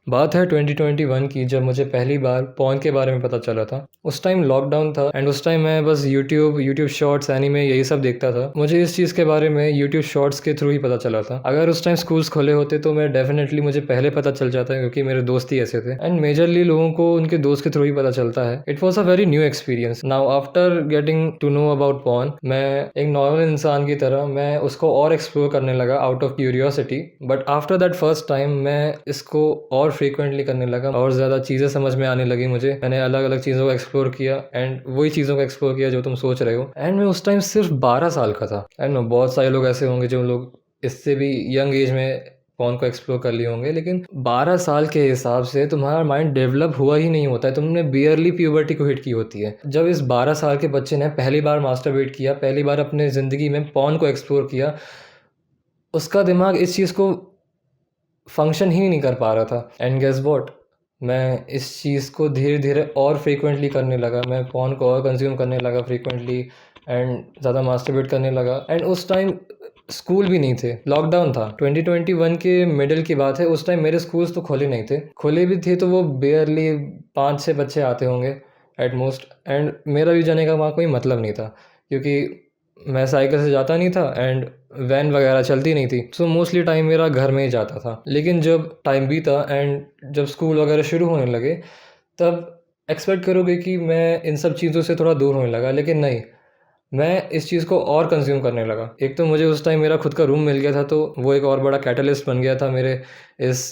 बात है 2021 की, जब मुझे पहली बार पॉर्न के बारे में पता चला था। उस टाइम लॉकडाउन था एंड उस टाइम मैं बस यूट्यूब शॉर्ट्स, एनीमे यही सब देखता था। मुझे इस चीज़ के बारे में यूट्यूब शॉर्ट्स के थ्रू ही पता चला था। अगर उस टाइम स्कूल्स खोले होते तो मैं डेफिनेटली मुझे पहले पता चल जाता, क्योंकि मेरे दोस्त ही ऐसे थे एंड मेजरली लोगों को उनके दोस्त के थ्रू ही पता चलता है। It was a very new experience. Now after getting to know about porn, मैं एक नॉर्मल इंसान की तरह मैं उसको और एक्सप्लोर करने लगा out of curiosity. But after that first time मैं इसको और फ्रीक्वेंटली करने लगा और ज़्यादा चीज़ें समझ में आने लगी मुझे। मैंने अलग अलग चीज़ों को एक्सप्लोर किया एंड वही चीज़ों को एक्सप्लोर किया जो तुम सोच रहे हो। एंड मैं उस टाइम सिर्फ 12 साल का था। एंड नो बहुत सारे लोग ऐसे होंगे जो लोग इससे भी यंग एज में पॉर्न को एक्सप्लोर कर लिए होंगे, लेकिन 12 साल के हिसाब से तुम्हारा माइंड डेवलप हुआ ही नहीं होता है। तुमने बियरली प्यूबर्टी को हिट की होती है। जब इस 12 साल के बच्चे ने पहली बार मास्टरबेट किया, पहली बार अपने ज़िंदगी में पॉर्न को एक्सप्लोर किया, उसका दिमाग इस चीज़ को फंक्शन ही नहीं कर पा रहा था। एंड गेस व्हाट, मैं इस चीज़ को धीरे धीरे और फ्रीक्वेंटली करने लगा। मैं पॉर्न को और कंज्यूम करने लगा फ्रीक्वेंटली एंड ज़्यादा मास्टरबेट करने लगा। एंड उस टाइम स्कूल भी नहीं थे, लॉकडाउन था। 2021 के मिडिल की बात है। उस टाइम मेरे स्कूल्स तो खोले नहीं थे, खोले भी थे तो वो बेयरली 5-6 बच्चे आते होंगे एट मोस्ट। एंड मेरा भी जाने का वहाँ कोई मतलब नहीं था, क्योंकि मैं साइकिल से जाता नहीं था एंड वैन वगैरह चलती नहीं थी, सो मोस्टली टाइम मेरा घर में ही जाता था। लेकिन जब टाइम बीता एंड जब स्कूल वगैरह शुरू होने लगे, तब एक्सपेक्ट करोगे कि मैं इन सब चीज़ों से थोड़ा दूर होने लगा, लेकिन नहीं, मैं इस चीज़ को और कंज्यूम करने लगा। एक तो मुझे उस टाइम मेरा खुद का रूम मिल गया था, तो वो एक और बड़ा कैटलिस्ट बन गया था मेरे इस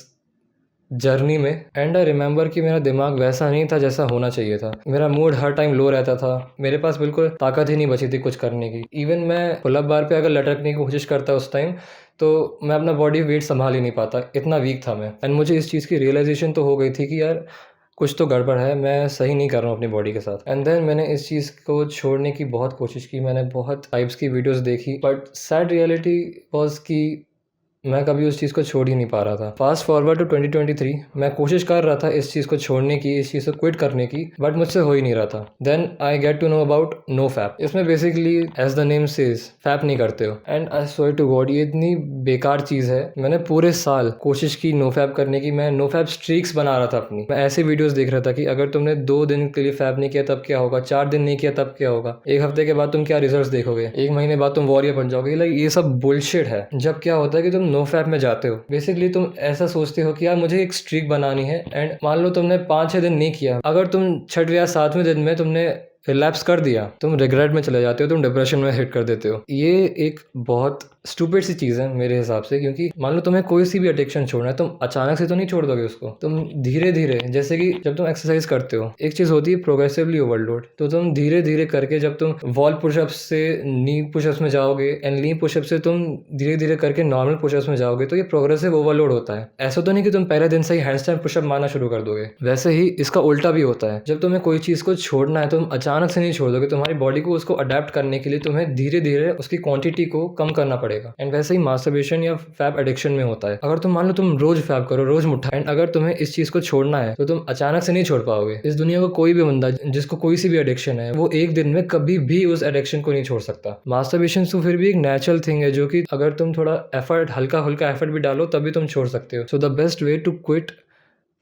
जर्नी में। एंड आई रिमेंबर कि मेरा दिमाग वैसा नहीं था जैसा होना चाहिए था। मेरा मूड हर टाइम लो रहता था, मेरे पास बिल्कुल ताकत ही नहीं बची थी कुछ करने की। इवन मैं पुलअप बार पे अगर लटकने की कोशिश करता उस टाइम, तो मैं अपना बॉडी वेट संभाल ही नहीं पाता, इतना वीक था मैं। एंड मुझे इस चीज़ की रियलाइजेशन तो हो गई थी कि यार कुछ तो गड़बड़ है, मैं सही नहीं कर रहा हूँ अपनी बॉडी के साथ। एंड देन मैंने इस चीज़ को छोड़ने की बहुत कोशिश की, मैंने बहुत टाइप्स की वीडियोस देखी, बट सैड रियलिटी वॉज कि मैं कभी उस चीज़ को छोड़ ही नहीं पा रहा था। फास्ट फॉरवर्ड टू 2023, मैं कोशिश कर रहा था इस चीज़ को छोड़ने की, इस चीज़ को क्विट करने की, बट मुझसे हो ही नहीं रहा था। Then I get to know about no fap. इसमें basically as the name says fap नहीं करते हो। And I swear to God, ये इतनी बेकार चीज़ है। मैंने पूरे साल कोशिश की नो फैप करने की, मैं नो फैप स्ट्रीक्स बना रहा था अपनी। मैं ऐसे वीडियोस देख रहा था कि अगर तुमने 2 दिन के लिए फैप नहीं किया तब क्या होगा, 4 दिन नहीं किया तब क्या होगा, 1 हफ्ते के बाद तुम क्या रिजल्ट देखोगे, 1 महीने बाद तुम वॉरियर बन जाओगे। लाइक ये सब बुलशिट है। जब क्या होता है कि तुम नो फैप में जाते हो, बेसिकली तुम ऐसा सोचते हो कि यार मुझे एक स्ट्रीक बनानी है, एंड मान लो तुमने 5-6 दिन नहीं किया, अगर तुम 6वें या 7वें दिन में तुमने रिलैप्स कर दिया, तुम रिग्रेट में चले जाते हो, तुम डिप्रेशन में हिट कर देते हो। ये एक बहुत स्टूपिड सी चीज़ है मेरे हिसाब से, क्योंकि मान लो तुम्हें कोई सी भी एडिक्शन छोड़ना है, तुम अचानक से तो नहीं छोड़ दोगे उसको। तुम धीरे धीरे, जैसे कि जब तुम एक्सरसाइज करते हो, एक चीज़ होती है प्रोग्रेसिवली ओवरलोड, तो तुम धीरे धीरे करके जब तुम वॉल पुशअप्स से नी पुशअप्स में जाओगे एंड नी पुशअप्स से तुम धीरे धीरे करके नॉर्मल पुशअप्स में जाओगे, तो ये प्रोग्रेसिव ओवरलोड होता है। ऐसा तो नहीं कि तुम पहले दिन से ही हैंडस्टैंड पुशअप मारना शुरू कर दोगे। वैसे ही इसका उल्टा भी होता है। जब तुम्हें कोई चीज़ को छोड़ना है, तुम अचानक से नहीं छोड़ दोगे। तुम्हारी बॉडी को उसको अडेप्ट करने के लिए तुम्हें धीरे धीरे उसकी क्वांटिटी को कम करना पड़ेगा। एंड वैसे ही मास्टरबेशन या फैप एडिक्शन में होता है। अगर तुम मान लो तुम रोज फैप करो, रोज मुट्ठा, एंड अगर तुम्हें इस चीज़ को छोड़ना है तो तुम अचानक से नहीं छोड़ पाओगे। इस दुनिया को कोई भी बंदा जिसको कोई सी भी एडिक्शन है, वो एक दिन में कभी भी उस एडिक्शन को नहीं छोड़ सकता। मास्टरबेशन तो फिर भी एक नेचुरल थिंग है, जो कि अगर तुम थोड़ा एफर्ट, हल्का हल्का एफर्ट भी डालो तभी तुम छोड़ सकते हो। So the best way to quit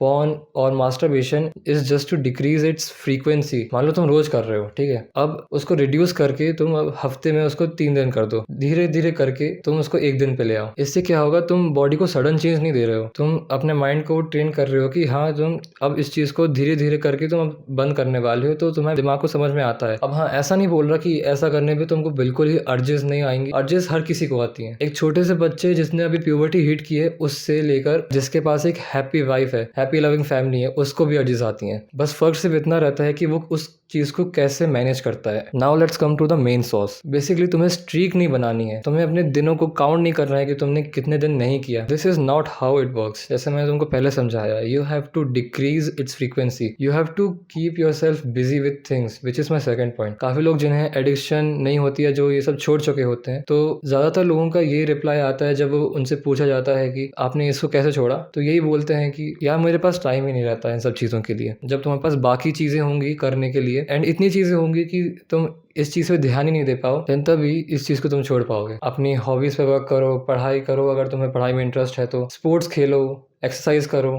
porn और masturbation is just to decrease its frequency. मान लो तुम रोज कर रहे हो, ठीक है, अब उसको रिड्यूस करके तुम अब हफ्ते में उसको 3 दिन कर दो। धीरे धीरे करके तुम उसको 1 दिन पे ले आओ। इससे क्या होगा, तुम बॉडी को सडन चेंज नहीं दे रहे हो, तुम अपने माइंड को ट्रेन कर रहे हो कि हाँ तुम अब इस चीज को धीरे धीरे करके तुम अब बंद करने वाले हो, तो तुम्हारे दिमाग को समझ में आता है। अब हाँ, ऐसा नहीं बोल रहा कि ऐसा करने पे तुमको बिल्कुल ही अर्जेस नहीं आएंगी। अर्जेस हर किसी को आती हैं। एक छोटे से बच्चे जिसने अभी प्यूबर्टी हिट की है, उससे लेकर जिसके पास एक हैप्पी वाइफ है, हैप्पी लविंग फैमिली है, उसको भी अर्जेस आती हैं। बस फर्क सिर्फ इतना रहता है कि वो उस चीज को कैसे मैनेज करता है। Now let's come to the main sauce. Basically तुम्हें स्ट्रीक नहीं बनानी है, तुम्हें अपने दिनों को काउंट नहीं करना है कि तुमने कितने दिन नहीं किया। This is not how it works. जैसे मैंने तुमको पहले समझाया, you have to decrease its frequency, you have to keep yourself busy with things, which is my second point. काफी लोग जिन्हें एडिक्शन नहीं होती है, जो ये सब छोड़ चुके होते हैं, तो ज्यादातर लोगों का ये रिप्लाई आता है जब उनसे पूछा जाता है कि आपने इसको कैसे छोड़ा, तो यही बोलते हैं कि यार मेरे पास टाइम ही नहीं रहता है इन सब चीज़ों के लिए। जब तुम्हारे पास बाकी चीज़ें होंगी करने के लिए, एंड इतनी चीज़ें होंगी कि तुम इस चीज़ पे ध्यान ही नहीं दे पाओ, देन तभी इस चीज़ को तुम छोड़ पाओगे। अपनी हॉबीज़ पे वर्क करो, पढ़ाई करो, अगर तुम्हें पढ़ाई में इंटरेस्ट है तो स्पोर्ट्स खेलो, एक्सरसाइज करो,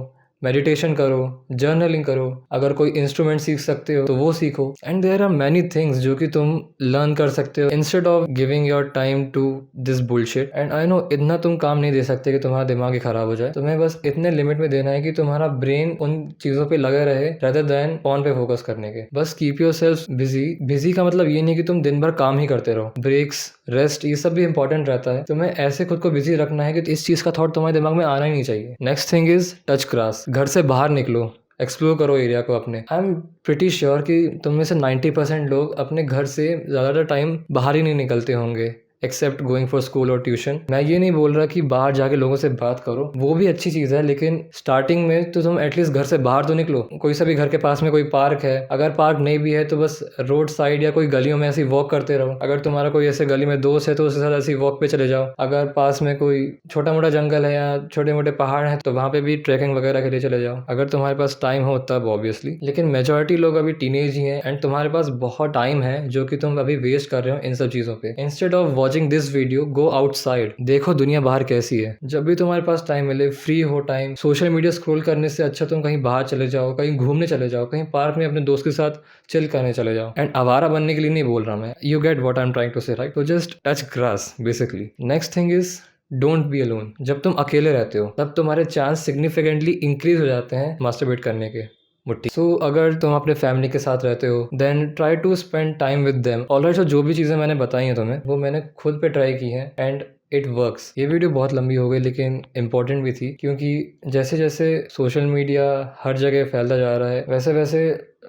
मेडिटेशन करो, जर्नलिंग करो, अगर कोई इंस्ट्रूमेंट सीख सकते हो तो वो सीखो। And there are many things जो कि तुम लर्न कर सकते हो instead of giving your time to this bullshit. And I know इतना तुम काम नहीं दे सकते कि तुम्हारा दिमाग ही खराब हो जाए, तुम्हें बस इतने लिमिट में देना है कि तुम्हारा ब्रेन उन चीज़ों पे लगे रहे rather देन फोन पे फोकस करने के। बस keep yourself busy. Busy का मतलब ये नहीं कि तुम दिन भर काम ही करते रहो, ब्रेक्स, रेस्ट, ये सब भी इंपॉर्टेंट रहता है। तुम्हें ऐसे खुद को बिजी रखना है कि इस चीज़ का थॉट तुम्हारे दिमाग में आना ही नहीं चाहिए। Next thing is touch grass. घर से बाहर निकलो, एक्सप्लोर करो एरिया को अपने। आई एम प्रिटी श्योर कि तुम में से 90% लोग अपने घर से ज़्यादातर टाइम बाहर ही नहीं निकलते होंगे एक्सेप्ट गोइंग फॉर स्कूल और ट्यूशन। मैं ये नहीं बोल रहा कि बाहर जाके लोगों से बात करो, वो भी अच्छी चीज़ है, लेकिन स्टार्टिंग में तो तुम एटलीस्ट घर से बाहर तो निकलो। कोई सा भी घर के पास में कोई पार्क है, अगर पार्क नहीं भी है तो बस रोड साइड या कोई गलियों में ऐसी वॉक करते रहो। अगर तुम्हारा कोई ऐसे गली में दोस्त है तो उसके साथ ऐसी वॉक पे चले जाओ। अगर पास में कोई छोटा मोटा जंगल है या छोटे मोटे पहाड़ हैं तो वहाँ पे भी ट्रैकिंग वगैरह के लिए चले जाओ, अगर तुम्हारे पास टाइम हो तब ऑब्वियसली। लेकिन मेजॉरिटी लोग अभी टीनेज ही हैं एंड तुम्हारे पास बहुत टाइम है जो कि तुम अभी वेस्ट कर रहे हो इन सब चीज़ों पे। Instead of watching this video, go outside, देखो दुनिया बाहर कैसी है। जब भी तुम्हारे पास टाइम मिले, फ्री हो टाइम, सोशल मीडिया स्क्रॉल करने से अच्छा तुम कहीं बाहर चले जाओ, कहीं घूमने चले जाओ, कहीं पार्क में अपने दोस्त के साथ चिल करने चले जाओ। एंड आवारा बनने के लिए नहीं बोल रहा मैं, you get what I am trying to say, right? तो just touch grass basically. Next thing is don't be alone. जब तुम अकेले रहते हो तब तुम्हारे चांस सिग्निफिकेंटली इंक्रीज हो जाते हैं मास्टरबेट करने के। मुट्ठी। सो अगर तुम अपने फैमिली के साथ रहते हो then try to spend time with them. Alright, जो भी चीज़ें मैंने बताई हैं तुम्हें वो मैंने खुद पे ट्राई की हैं एंड इट वर्क्स। ये वीडियो बहुत लंबी हो गई लेकिन इम्पॉर्टेंट भी थी, क्योंकि जैसे जैसे सोशल मीडिया हर जगह फैलता जा रहा है वैसे वैसे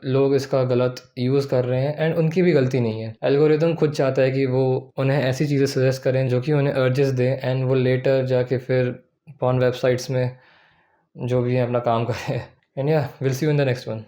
लोग इसका गलत यूज़ कर रहे हैं एंड उनकी भी गलती नहीं है। एल्गोरिदम खुद चाहता है कि वो उन्हें ऐसी चीज़ें सजेस्ट करें जो कि उन्हें अर्जेस दें एंड वो लेटर जाके फिर पॉर्न वेबसाइट्स में जो भी है अपना काम करें। एंड या will see you in the next one.